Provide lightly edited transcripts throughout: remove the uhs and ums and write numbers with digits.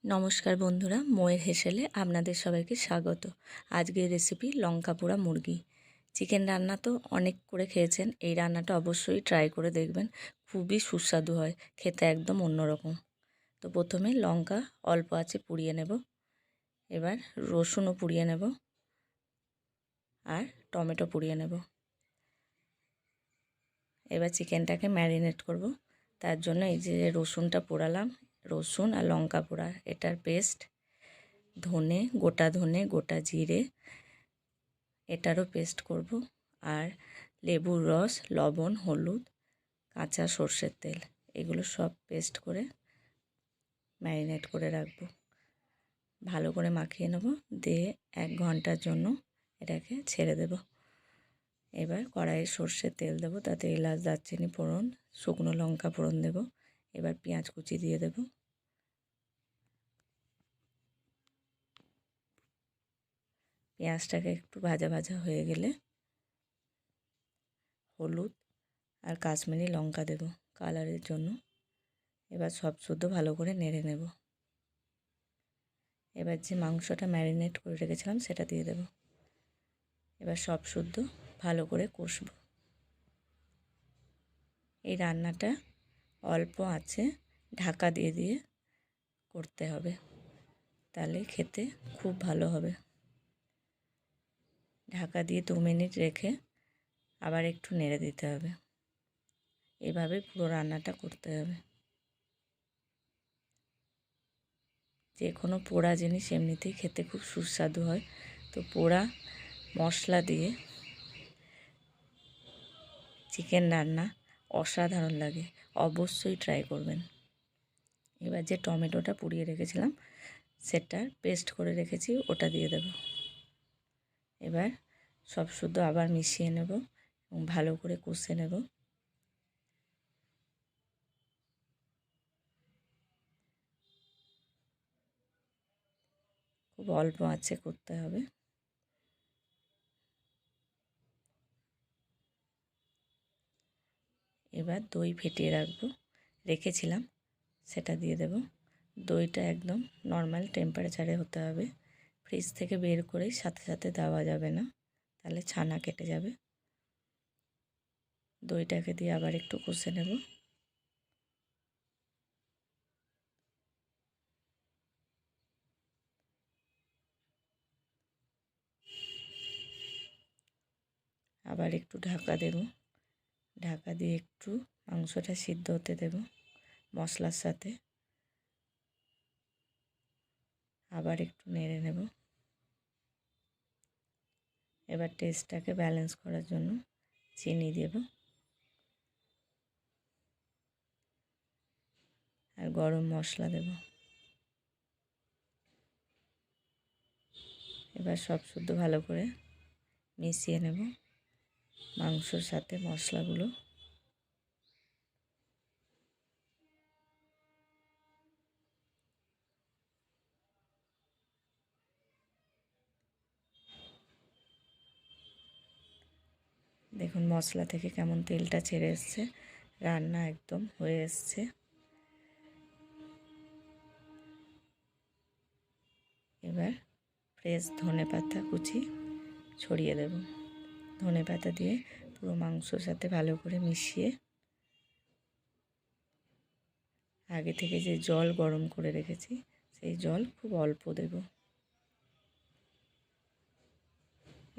নমস্কার বন্ধুরা, মোয়ের হেসেলে আপনাদের সবাইকে স্বাগত। আজকের রেসিপি লঙ্কা পোড়া মুরগি। চিকেন রান্না তো অনেক করে খেয়েছেন, এই রান্নাটা অবশ্যই ট্রাই করে দেখবেন। খুবই সুস্বাদু হয়, খেতে একদম অন্যরকম। তো প্রথমে লঙ্কা অল্প আছে পুড়িয়ে নেব, এবার রসুনও পুড়িয়ে নেব আর টমেটো পুড়িয়ে নেব। এবার চিকেনটাকে ম্যারিনেট করব। তার জন্য এই যে রসুনটা পোড়ালাম, রসুন আর লঙ্কা পোড়া, এটার পেস্ট, ধনে, গোটা জিরে, এটারও পেস্ট করব। আর লেবুর রস, লবণ, হলুদ, কাঁচা সর্ষের তেল, এগুলো সব পেস্ট করে ম্যারিনেট করে রাখবো। ভালো করে মাখিয়ে নেব, দিয়ে 1 ঘন্টার জন্য এটাকে ছেড়ে দেব। এবার কড়াইয়ে সর্ষের তেল দেবো, তাতে এলাচ, দারচিনি ফোড়ন, শুকনো লঙ্কা ফোড়ন দেব। এবার পেঁয়াজ কুচি দিয়ে দেব। পেঁয়াজটাকে একটু ভাজা ভাজা হয়ে গেলে হলুদ আর কাশ্মীরি লঙ্কা দেব কালারের জন্য। এবার সব শুদ্ধ ভালো করে নেড়ে নেব। এবার যে মাংসটা ম্যারিনেট করে রেখেছিলাম সেটা দিয়ে দেব। এবার সব শুদ্ধ ভালো করে কষব। এই রান্নাটা অল্প আঁচে ঢাকা দিয়ে দিয়ে করতে হবে, তাহলে খেতে খুব ভালো হবে। ঢাকা দিয়ে 2 মিনিট রেখে আবার একটু নেড়ে দিতে হবে। এভাবে পুরো রান্নাটা করতে হবে। যে কোনো পোড়া জিনিস এমনিতেই খেতে খুব সুস্বাদু হয়, তো পোড়া মশলা দিয়ে চিকেন রান্না অসাধারণ লাগে, অবশ্যই ট্রাই করবেন। এবার যে টমেটোটা পুড়িয়ে রেখেছিলাম সেটার পেস্ট করে রেখেছি, ওটা দিয়ে দেব। এবার সব শুদ্ধ আবার মিশিয়ে নেব এবং ভালো করে কষে নেব। খুব অল্প আঁচে করতে হবে। এবার দই ফেটিয়ে রেখেছিলাম সেটা দিয়ে দেব। দইটা একদম নর্মাল টেম্পারেচারে হতে হবে, ফ্রিজ থেকে বের করেই সাথে সাথে দেওয়া যাবে না, তাহলে ছানা কেটে যাবে। দইটাকে দিয়ে আবার একটু কষে নেব। আবার একটু ঢাকা দেব, ঢাকা দিয়ে একটু মাংসটা সিদ্ধ হতে দেব মশলার সাথে। আবার একটু নেড়ে নেব। এবার টেস্টটাকে ব্যালেন্স করার জন্য চিনি দেব আর গরম মশলা দেব। এবার সব শুদ্ধ ভালো করে মিশিয়ে নেব মাংসর সাথে মশলাগুলো। দেখুন মশলা থেকে কেমন তেলটা ছেড়ে এসছে, রান্না একদম হয়ে এসছে। এবার ফ্রেশ ধনেপাতা কুচি ছড়িয়ে দেব। ধনেপাতা দিয়ে পুরো মাংসর সাথে ভালো করে মিশিয়ে আগে থেকে যে জল গরম করে রেখেছি সেই জল খুব অল্প দেব।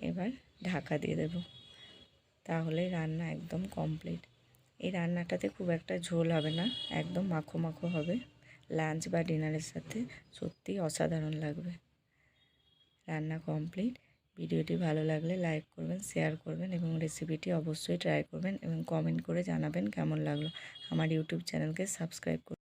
এবার ঢাকা দিয়ে দেব, তাহলে রান্না একদম কমপ্লিট। এই রান্নাটাতে খুব একটা ঝোল হবে না, একদম মাখো মাখো হবে। লাঞ্চ বা ডিনারের সাথে সত্যিই অসাধারণ লাগবে। রান্না কমপ্লিট। ভিডিওটি ভালো লাগলে লাইক করবেন, শেয়ার করবেন এবং রেসিপিটি অবশ্যই ট্রাই করবেন এবং কমেন্ট করে জানাবেন কেমন লাগলো। আমার ইউটিউব চ্যানেলকে সাবস্ক্রাইব করবেন।